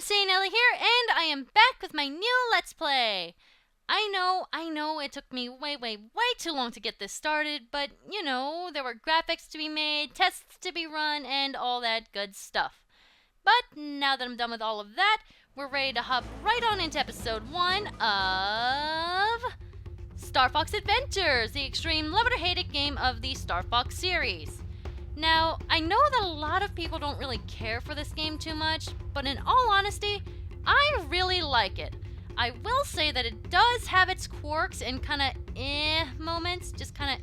MasaeAnela here, and I am back with my new Let's Play. I know, it took me way too long to get this started, but, you know, there were graphics to be made, tests to be run, and all that good stuff. But now that I'm done with all of that, we're ready to hop right on into episode 1 of Starfox Adventures, the extreme love-it-or-hate-it game of the Starfox series. Now, I know that a lot of people don't really care for this game too much, but in all honesty, I really like it. I will say that it does have its quirks and kinda moments, just kinda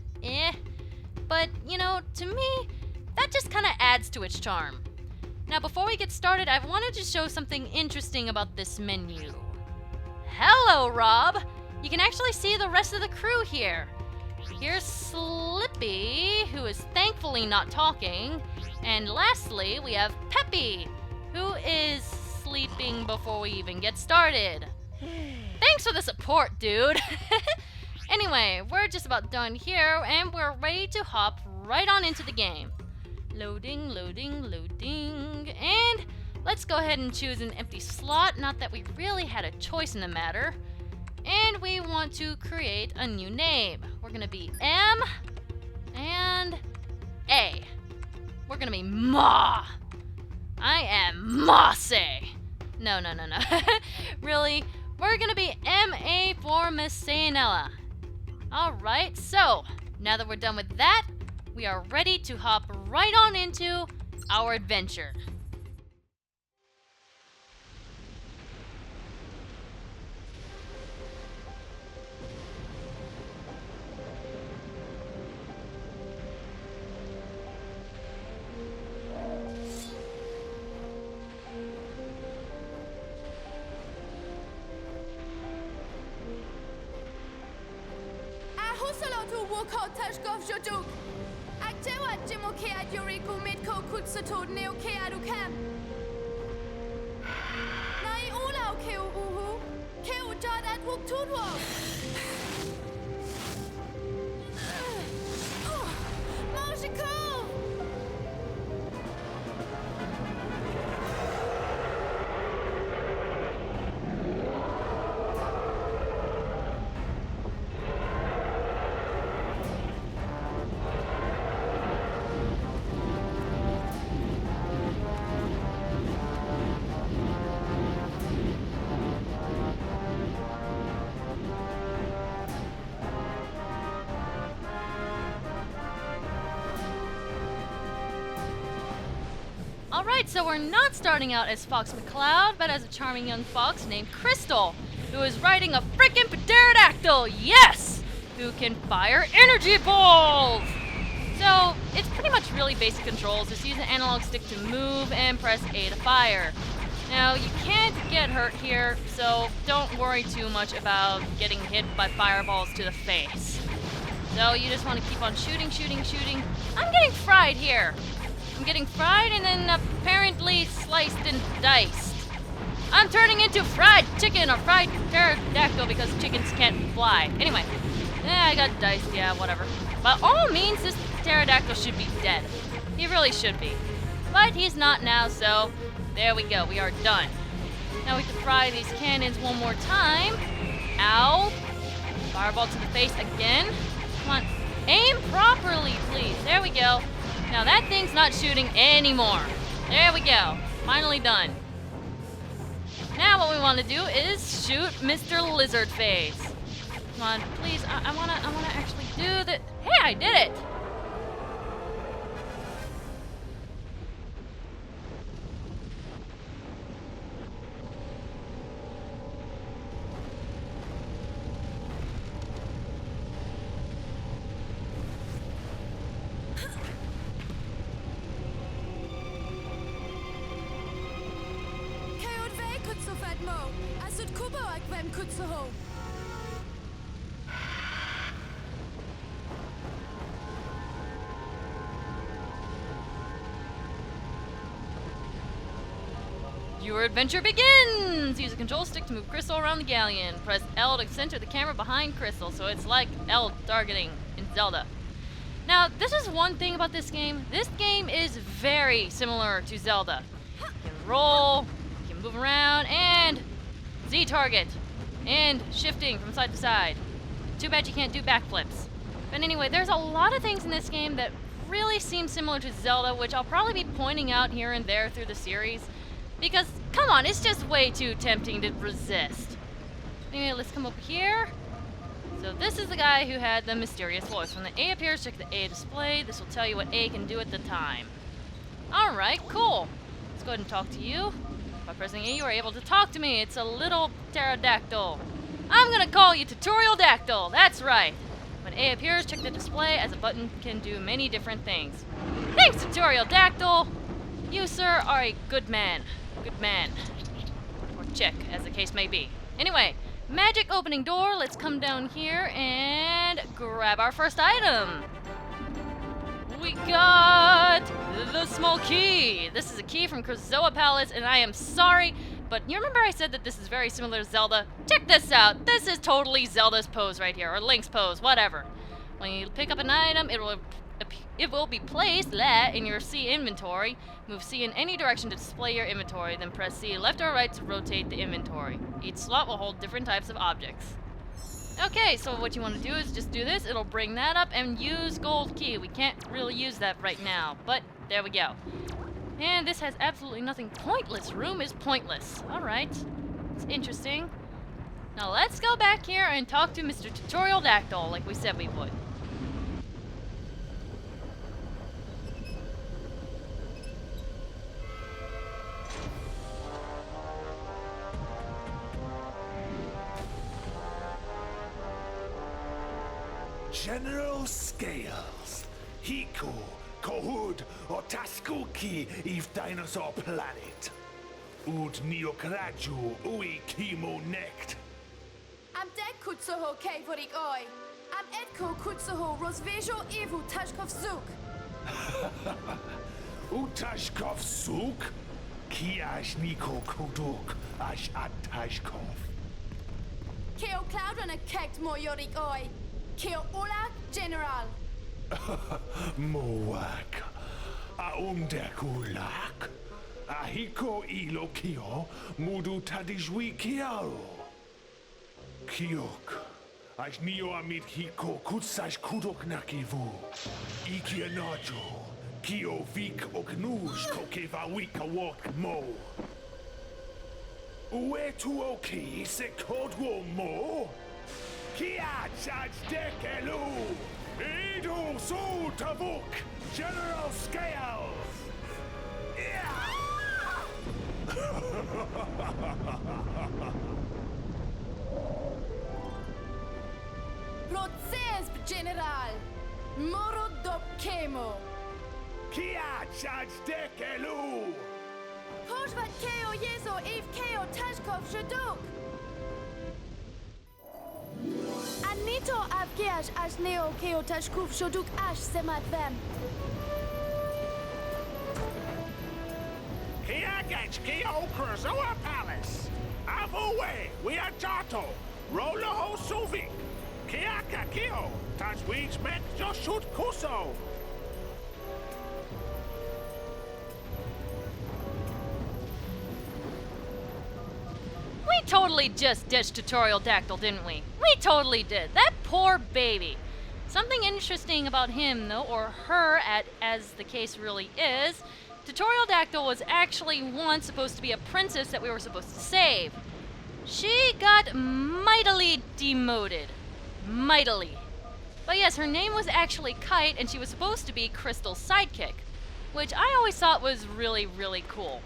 but, you know, to me, that just kinda adds to its charm. Now, before we get started, I wanted to show something interesting about this menu. Hello, Rob! You can actually see the rest of the crew here. Here's Slippy, who is thankfully not talking. And lastly, we have Peppy, who is sleeping before we even get started. Thanks for the support, dude. Anyway, we're just about done here, and we're ready to hop right on into the game. Loading. And let's go ahead and choose an empty slot, not that we really had a choice in the matter. And we want to create a new name. We're gonna be M and A. We're gonna be Ma. I am Masae. No. Really, we're gonna be M-A for MasaeAnela. Alright, so now that we're done with that, we are ready to hop right on into our adventure. Alright, so we're not starting out as Fox McCloud, but as a charming young fox named Krystal, who is riding a frickin' pterodactyl, yes! Who can fire energy balls! So, it's pretty much really basic controls. Just use an analog stick to move and press A to fire. Now, you can't get hurt here, so don't worry too much about getting hit by fireballs to the face. So, you just want to keep on shooting. I'm getting fried here. I'm getting fried and then apparently sliced and diced. I'm turning into fried chicken or fried pterodactyl because chickens can't fly. Anyway, I got diced, yeah, whatever. By all means, this pterodactyl should be dead. He really should be. But he's not now, so there we go, we are done. Now we can fry these cannons one more time. Ow. Fireball to the face again. Come on, aim properly, please. There we go. Now that thing's not shooting anymore. There we go. Finally done. Now what we want to do is shoot Mr. Lizardface. Come on, please. I wanna actually do the. Hey, I did it! Your adventure begins! Use a control stick to move Krystal around the galleon. Press L to center the camera behind Krystal, so it's like L targeting in Zelda. Now, this is one thing about this game. This game is very similar to Zelda. You can roll, you can move around, and Z target. And shifting from side to side. Too bad you can't do backflips. But anyway, there's a lot of things in this game that really seem similar to Zelda, which I'll probably be pointing out here and there through the series. Because, come on, it's just way too tempting to resist. Anyway, let's come over here. So this is the guy who had the mysterious voice. When the A appears, check the A display. This will tell you what A can do at the time. Alright, cool. Let's go ahead and talk to you. By pressing A, you are able to talk to me. It's a little pterodactyl. I'm gonna call you Tutorial Dactyl. That's right. When A appears, check the display, as a button can do many different things. Thanks, Tutorial Dactyl. You, sir, are a good man. Good man. Or chick, as the case may be. Anyway, magic opening door. Let's come down here and grab our first item. We got the small key. This is a key from Krazoa Palace, and I am sorry, but you remember I said that this is very similar to Zelda? Check this out. This is totally Zelda's pose right here, or Link's pose, whatever. When you pick up an item, it will be placed in your C inventory. Move C in any direction to display your inventory, then press C left or right to rotate the inventory. Each slot will hold different types of objects. Okay, so what you want to do is just do this. It'll bring that up and use gold key. We can't really use that right now, but there we go. And this has absolutely nothing. Pointless. Room is pointless. Alright. It's interesting. Now let's go back here and talk to Mr. Tutorial Dactyl like we said we would. General Scales, Hiko, Kohud, or Taskuki, Eve Dinosaur Planet. Ud Neokraju, Ui Kimo Nekt. Am deg kutsuho keivorik oi. Am edko kutsuho rosvejo evu tashkov zuk. Utashkov Suk? Kiash Niko Kuduk, Ash Atashkov. Keo cloud on a kekt moyorik oi. Keo Ola General. Moak. Aumdekulak. Ahiko ilo kio, mudu tadijwi kiaro. Kiok. Ash nio amit hiko kutsash kudok nakivu. Ikianajo. Kio vik oknuj kokeva wika wok mo. Ue tu oki se kodwo mo? Kia charge dekelu! Idu su tavuk! General Scales! Proces General. Moro do kemo. Kia charge dekelu! Hoshvat keo yeso ev keo tashkov shaduk. Anito avgeash ash neo keo tashkuf shoduk ash sematvem. Kia gets Kio Krazoa Palace! Avue, we are Jato! Rolo ho suvik! Kia kakio! Tajweeds mek joshut kuso! We totally just ditched Tutorial Dactyl, didn't we? We totally did. That poor baby. Something interesting about him, though, or her, as the case really is, Tutorial Dactyl was actually once supposed to be a princess that we were supposed to save. She got mightily demoted. Mightily. But yes, her name was actually Kite, and she was supposed to be Krystal's sidekick, which I always thought was really, really cool.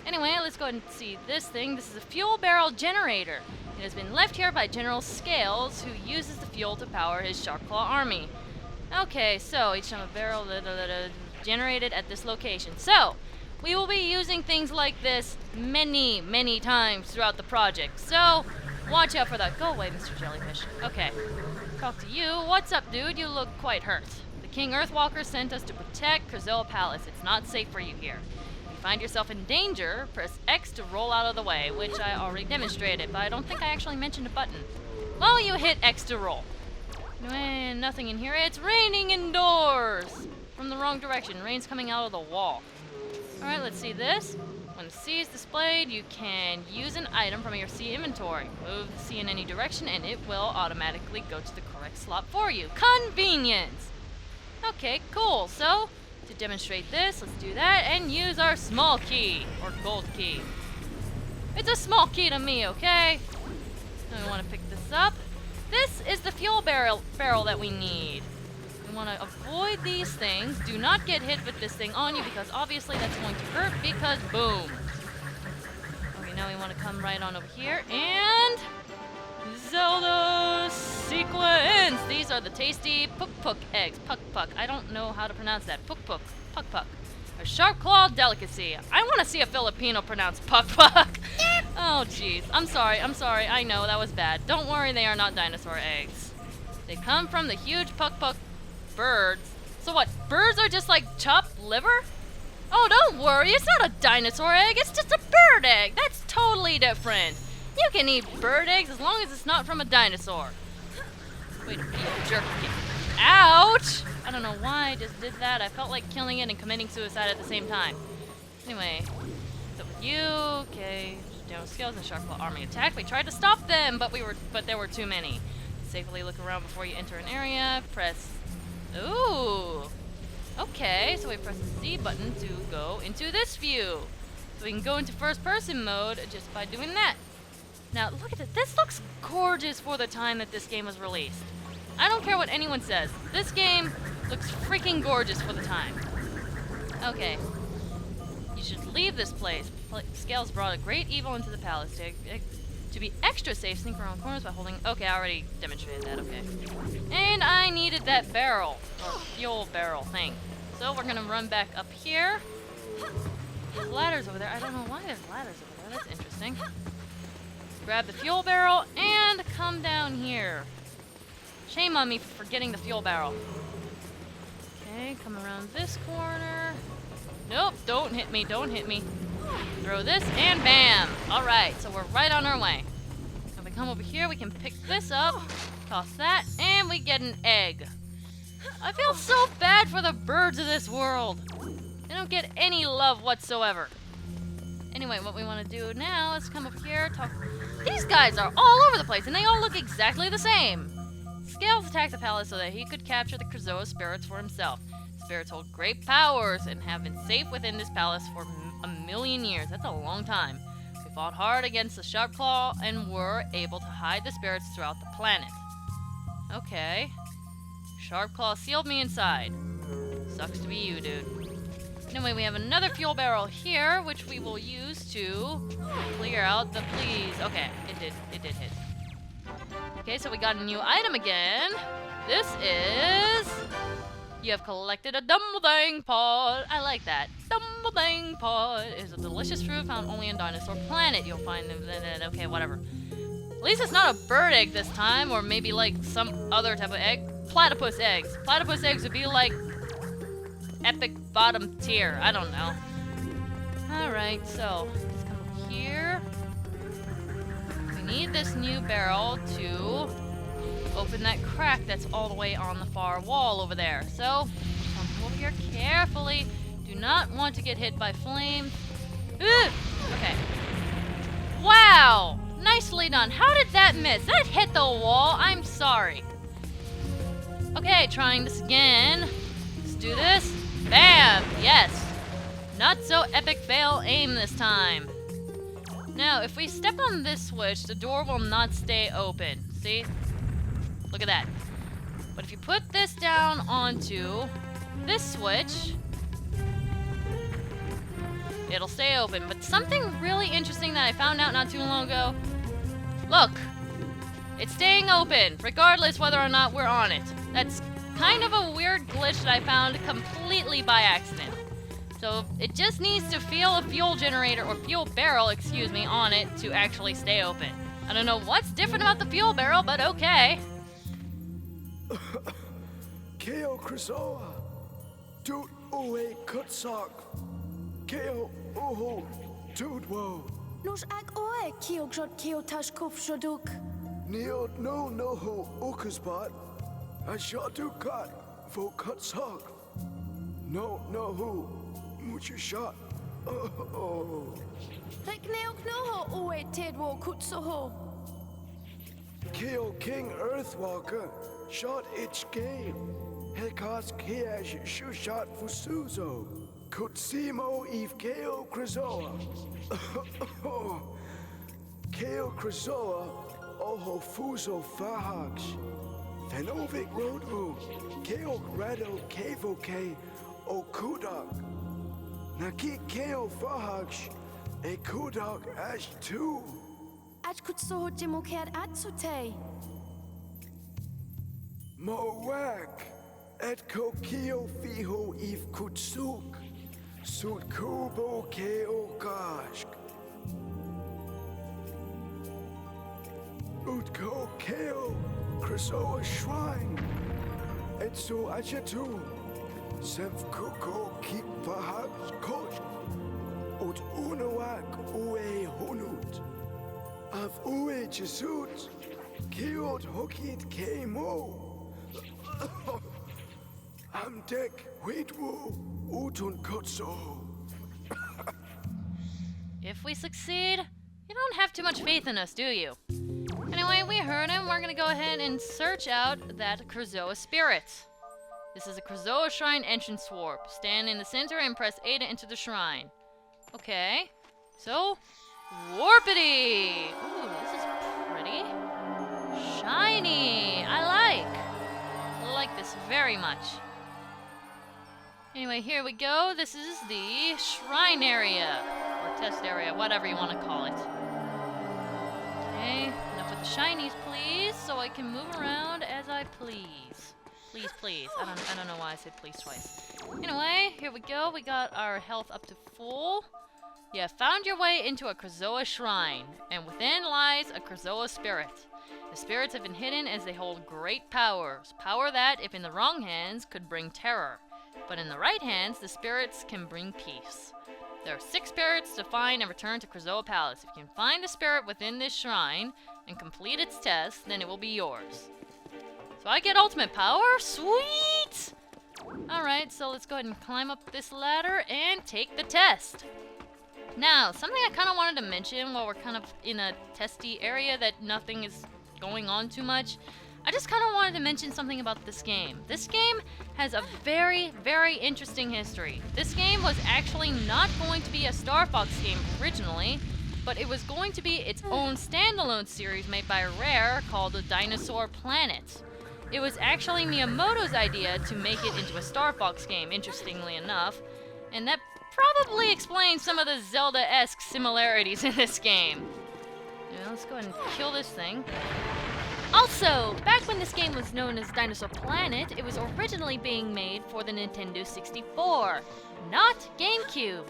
Anyway, let's go ahead and see this thing. This is a fuel barrel generator. It has been left here by General Scales, who uses the fuel to power his Sharkclaw army. Okay, so each time a barrel generated at this location. So, we will be using things like this many, many times throughout the project. So, watch out for that. Go away, Mr. Jellyfish. Okay, talk to you. What's up, dude? You look quite hurt. The King Earthwalker sent us to protect Krazoa Palace. It's not safe for you here. Find yourself in danger, press X to roll out of the way, which I already demonstrated, but I don't think I actually mentioned a button. Well, you hit X to roll. And nothing in here. It's raining indoors! From the wrong direction. Rain's coming out of the wall. Alright, let's see this. When the sea is displayed, you can use an item from your sea inventory. Move the sea in any direction and it will automatically go to the correct slot for you. Convenience! Okay, cool. So, to demonstrate this, let's do that and use our small key, or gold key. It's a small key to me, okay? Then we want to pick this up. This is the fuel barrel that we need. We want to avoid these things. Do not get hit with this thing on you because obviously that's going to hurt because boom. Okay, now we want to come right on over here and Zelda sequence. These are the tasty puk-puk eggs. Puk-puk. I don't know how to pronounce that. Puk-puk. Puk-puk. A sharp-clawed delicacy. I want to see a Filipino pronounce puk-puk. Oh, jeez. I'm sorry. I know, that was bad. Don't worry, they are not dinosaur eggs. They come from the huge puk-puk birds. So what, birds are just like chopped liver? Oh, don't worry, it's not a dinosaur egg, it's just a bird egg. That's totally different. You can eat bird eggs as long as it's not from a dinosaur. Wait, you jerk. Ouch! I don't know why I just did that. I felt like killing it and committing suicide at the same time. Anyway, so with you, okay. Down scales and shark claw army attack. We tried to stop them, but there were too many. Safely look around before you enter an area. Press. Ooh. Okay, so we press the Z button to go into this view. So we can go into first-person mode just by doing that. Now look at it. This looks gorgeous for the time that this game was released. I don't care what anyone says. This game looks freaking gorgeous for the time. Okay. You should leave this place. Scales brought a great evil into the palace. To be extra safe, sneak around corners by holding... Okay, I already demonstrated that, okay. And I needed that barrel, or fuel barrel thing. So we're gonna run back up here. There's ladders over there. I don't know why there's ladders over there. That's interesting. Grab the fuel barrel and come down here. Shame on me for forgetting the fuel barrel. Okay, come around this corner. Nope, don't hit me, don't hit me. Throw this, and bam! Alright, so we're right on our way. If we come over here, we can pick this up, toss that, and we get an egg. I feel so bad for the birds of this world. They don't get any love whatsoever. Anyway, what we want to do now is come up here, talk... These guys are all over the place, and they all look exactly the same. Scales attacked the palace so that he could capture the Krazoa spirits for himself. Spirits hold great powers and have been safe within this palace for 1,000,000 years. That's a long time. We fought hard against the Sharp Claw and were able to hide the spirits throughout the planet. Okay. Sharp Claw sealed me inside. Sucks to be you, dude. Anyway, we have another fuel barrel here, which we will use to clear out the fleas. Okay, it did hit. Okay, so we got a new item again. This is... You have collected a Dumbledang pod. I like that. Dumbledang pod is a delicious fruit found only in Dinosaur Planet. You'll find them then. Okay, whatever. At least it's not a bird egg this time, or maybe like some other type of egg. Platypus eggs. Platypus eggs would be like epic bottom tier. I don't know. Alright, so let's come up here. We need this new barrel to open that crack that's all the way on the far wall over there. So, come over here carefully. Do not want to get hit by flames. Ugh! Okay. Wow! Nicely done. How did that miss? That hit the wall. I'm sorry. Okay, trying this again. Let's do this. Bam! Yes! Not so epic fail aim this time. Now, if we step on this switch, the door will not stay open. See? Look at that. But if you put this down onto this switch, it'll stay open. But something really interesting that I found out not too long ago. Look! It's staying open, regardless whether or not we're on it. That's kind of a weird glitch that I found completely by accident. So it just needs to feel a fuel generator, or fuel barrel, excuse me, on it to actually stay open. I don't know what's different about the fuel barrel, but okay. Keo Krazoa, Doot Oe Kutsak, Keo Uho, Doodwo, Nos ag oe kio grot kio tash kuf shoduk. Neo no noho Ukasbat, Ashadukat, Vo Kutsak, no no who, Mucha shot, Oh. Rikneo knoho oe tedwo kutsoho. Keo King Earthwalker shot its game. Hekos Kiash Shushat Fusuzo. Kutsimo Eve Keo Krazoa. Keo Krazoa Oho Fuso Fahax. Fenovic Rodu. Keo Grado Kevoke Okudak. Naki Keo Fahax. A Kudak Ash 2. Aj kutsoho jimoker atsute. Moak. Et Kokio Fiho Eve Kutsuk. Sut Kubo Keo Gashk. Utko Keo Krazoa Shrine. Etsu Achatu. Semf Kuko Kik Pahak Kosh. Ut Unawak Ue Hunut. Av Ue Jesut. Kiot Hokit Kemo. Amdek Widwu Utun Kotso. If we succeed, you don't have too much faith in us, do you? Anyway, we heard him. We're gonna go ahead and search out that Krazoa spirit. This is a Krazoa shrine entrance warp. Stand in the center and press A to enter the shrine. Okay, so warpity. Ooh, this is pretty shiny. I like this very much. Anyway, here we go. This is the shrine area, or test area, whatever you want to call it. Okay, enough with the shinies, please, so I can move around as I please. Please, please. I don't know why I said please twice. Anyway, here we go. We got our health up to full. You have found your way into a Krazoa shrine, and within lies a Krazoa spirit. The spirits have been hidden as they hold great powers. Power that, if in the wrong hands, could bring terror. But in the right hands, the spirits can bring peace. There are 6 spirits to find and return to Krazoa Palace. If you can find a spirit within this shrine and complete its test, then it will be yours. So I get ultimate power? Sweet! Alright, so let's go ahead and climb up this ladder and take the test. Now, something I kind of wanted to mention while we're kind of in a testy area that nothing is going on too much. I just kind of wanted to mention something about this game. This game has a very, very interesting history. This game was actually not going to be a Starfox game originally, but it was going to be its own standalone series made by Rare called The Dinosaur Planet. It was actually Miyamoto's idea to make it into a Starfox game, interestingly enough, and that probably explains some of the Zelda-esque similarities in this game. Now, let's go ahead and kill this thing. Also, back when this game was known as Dinosaur Planet, it was originally being made for the Nintendo 64, not GameCube.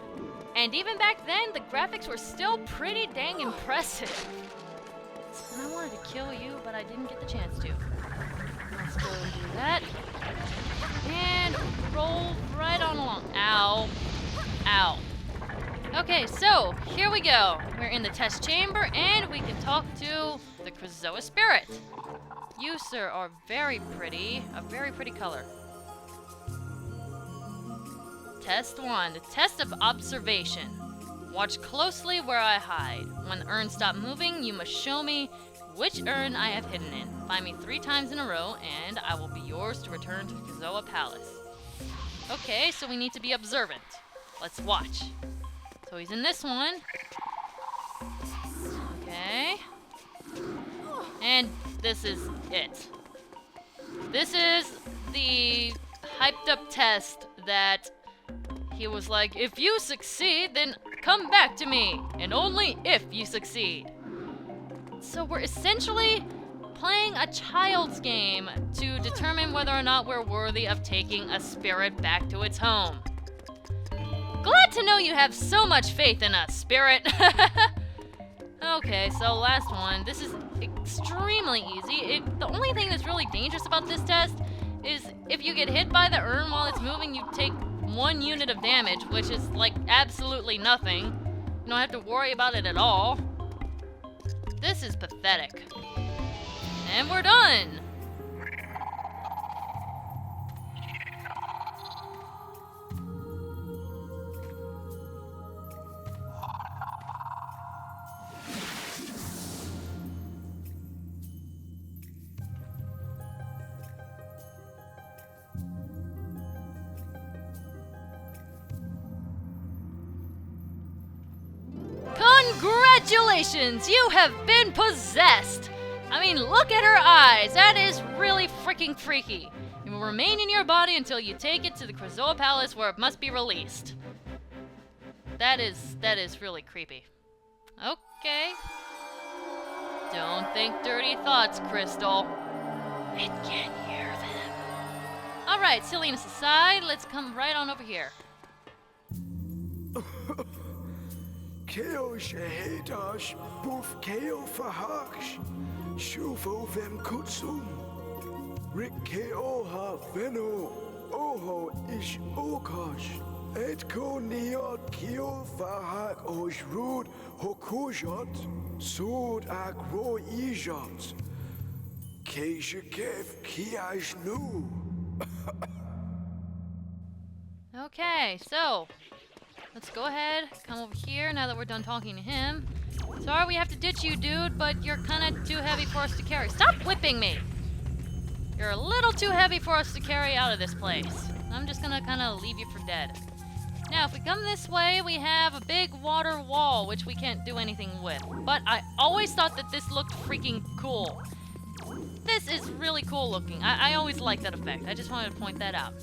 And even back then, the graphics were still pretty dang impressive. And I wanted to kill you, but I didn't get the chance to. Let's go and do that. And roll right on along. Ow. Ow. Okay, so here we go. We're in the test chamber, and we can talk to the Krazoa spirit. You, sir, are very pretty. A very pretty color. Test 1. The test of observation. Watch closely where I hide. When the urn stops moving, you must show me which urn I have hidden in. Find me 3 times in a row, and I will be yours to return to Krazoa Palace. Okay, so we need to be observant. Let's watch. So he's in this one. Okay. And this is it. This is the hyped up test that he was like, if you succeed, then come back to me. And only if you succeed. So we're essentially playing a child's game to determine whether or not we're worthy of taking a spirit back to its home. Glad to know you have so much faith in us, spirit. Okay, so last one. This is extremely easy. The only thing that's really dangerous about this test is if you get hit by the urn while it's moving, you take 1 unit of damage, which is like absolutely nothing. You don't have to worry about it at all. This is pathetic. And we're done! Congratulations! You have been possessed! I mean, look at her eyes! That is really freaking freaky. It will remain in your body until you take it to the Krazoa Palace where it must be released. That is really creepy. Okay. Don't think dirty thoughts, Krystal. It can hear them. Alright, silliness aside, let's come right on over here. Keo shahedash, buf keo fahaksh, shuvo vem kutsum. Rik keo ha veno, oho ish okash. Etko niot keo fahak osh rud hokujot, sud agro ijot. Keishakev kiash nu. Okay, so let's go ahead, come over here now that we're done talking to him. Sorry we have to ditch you, dude, but you're kind of too heavy for us to carry. Stop whipping me! You're a little too heavy for us to carry out of this place. I'm just gonna kind of leave you for dead. Now, if we come this way, we have a big water wall, which we can't do anything with. But I always thought that this looked freaking cool. This is really cool looking. I always like that effect. I just wanted to point that out.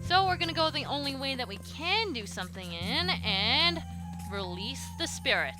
So we're gonna go the only way that we can do something in and release the spirit.